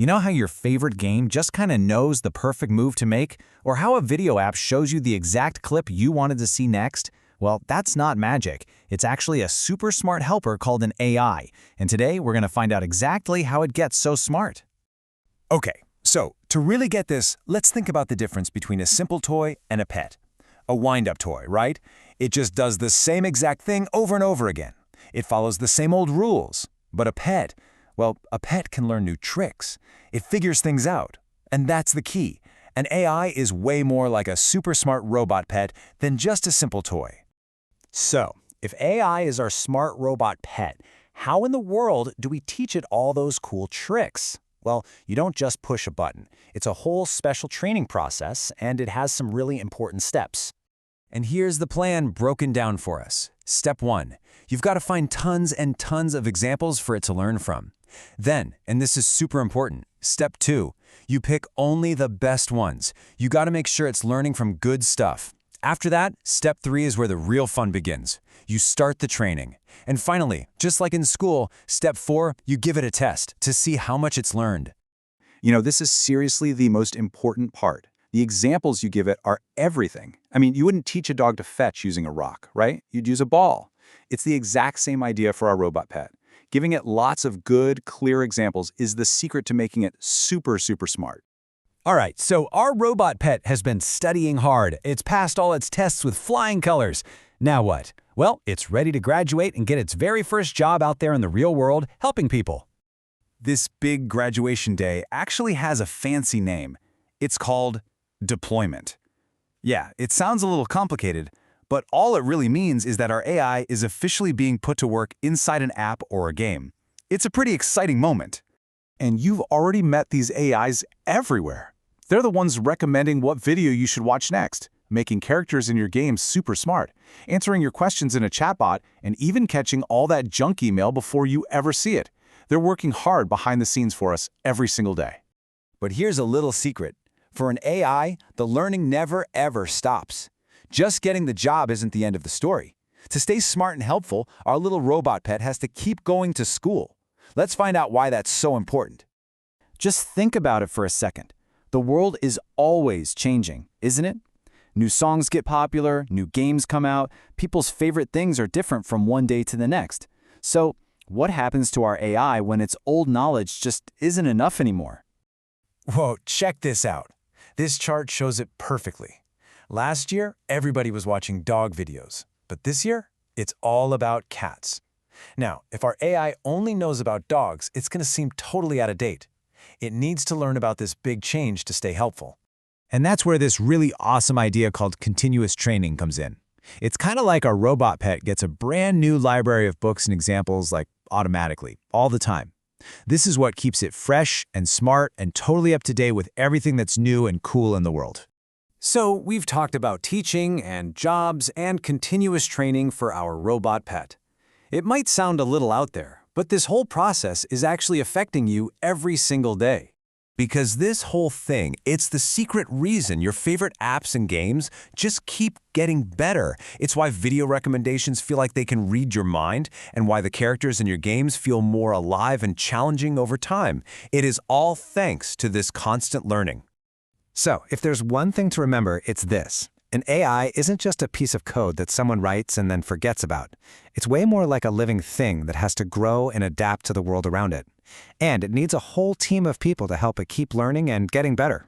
You know how your favorite game just kind of knows the perfect move to make? Or how a video app shows you the exact clip you wanted to see next? Well, that's not magic. It's actually a super smart helper called an AI. And today, we're going to find out exactly how it gets so smart. Okay, so to really get this, let's think about the difference between a simple toy and a pet. A wind-up toy, right? It just does the same exact thing over and over again. It follows the same old rules. But a pet, well, a pet can learn new tricks. It figures things out. And that's the key. An AI is way more like a super smart robot pet than just a simple toy. So, if AI is our smart robot pet, how in the world do we teach it all those cool tricks? Well, you don't just push a button. It's a whole special training process, and it has some really important steps. And here's the plan broken down for us. Step 1. You've got to find tons and tons of examples for it to learn from. Then, and this is super important, step 2. You pick only the best ones. You got to make sure it's learning from good stuff. After that, step 3 is where the real fun begins. You start the training. And finally, just like in school, step 4, you give it a test to see how much it's learned. You know, this is seriously the most important part. The examples you give it are everything. I mean, you wouldn't teach a dog to fetch using a rock, right? You'd use a ball. It's the exact same idea for our robot pet. Giving it lots of good, clear examples is the secret to making it super, super smart. All right, so our robot pet has been studying hard. It's passed all its tests with flying colors. Now what? Well, it's ready to graduate and get its very first job out there in the real world, helping people. This big graduation day actually has a fancy name. It's called deployment. Yeah, it sounds a little complicated, but all it really means is that our AI is officially being put to work inside an app or a game. It's a pretty exciting moment. And you've already met these AIs everywhere. They're the ones recommending what video you should watch next, making characters in your game super smart, answering your questions in a chatbot, and even catching all that junk email before you ever see it. They're working hard behind the scenes for us every single day. But here's a little secret. For an AI, the learning never ever stops. Just getting the job isn't the end of the story. To stay smart and helpful, our little robot pet has to keep going to school. Let's find out why that's so important. Just think about it for a second. The world is always changing, isn't it? New songs get popular, new games come out, people's favorite things are different from one day to the next. So, what happens to our AI when its old knowledge just isn't enough anymore? Whoa, check this out. This chart shows it perfectly. Last year, everybody was watching dog videos, but this year, it's all about cats. Now, if our AI only knows about dogs, it's going to seem totally out of date. It needs to learn about this big change to stay helpful. And that's where this really awesome idea called continuous training comes in. It's kind of like our robot pet gets a brand new library of books and examples like automatically, all the time. This is what keeps it fresh and smart and totally up to date with everything that's new and cool in the world. So, we've talked about teaching and jobs and continuous training for our robot pet. It might sound a little out there, but this whole process is actually affecting you every single day. Because this whole thing, it's the secret reason your favorite apps and games just keep getting better. It's why video recommendations feel like they can read your mind, and why the characters in your games feel more alive and challenging over time. It is all thanks to this constant learning. So, if there's one thing to remember, it's this. An AI isn't just a piece of code that someone writes and then forgets about. It's way more like a living thing that has to grow and adapt to the world around it. And it needs a whole team of people to help it keep learning and getting better.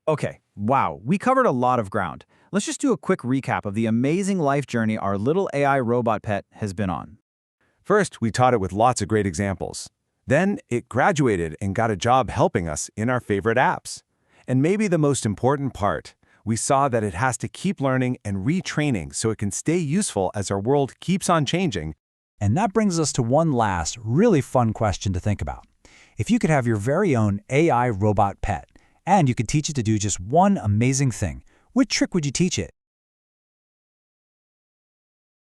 Okay, wow, we covered a lot of ground. Let's just do a quick recap of the amazing life journey our little AI robot pet has been on. First, we taught it with lots of great examples. Then, it graduated and got a job helping us in our favorite apps. And maybe the most important part, we saw that it has to keep learning and retraining so it can stay useful as our world keeps on changing. And that brings us to one last, really fun question to think about. If you could have your very own AI robot pet, and you could teach it to do just one amazing thing, which trick would you teach it?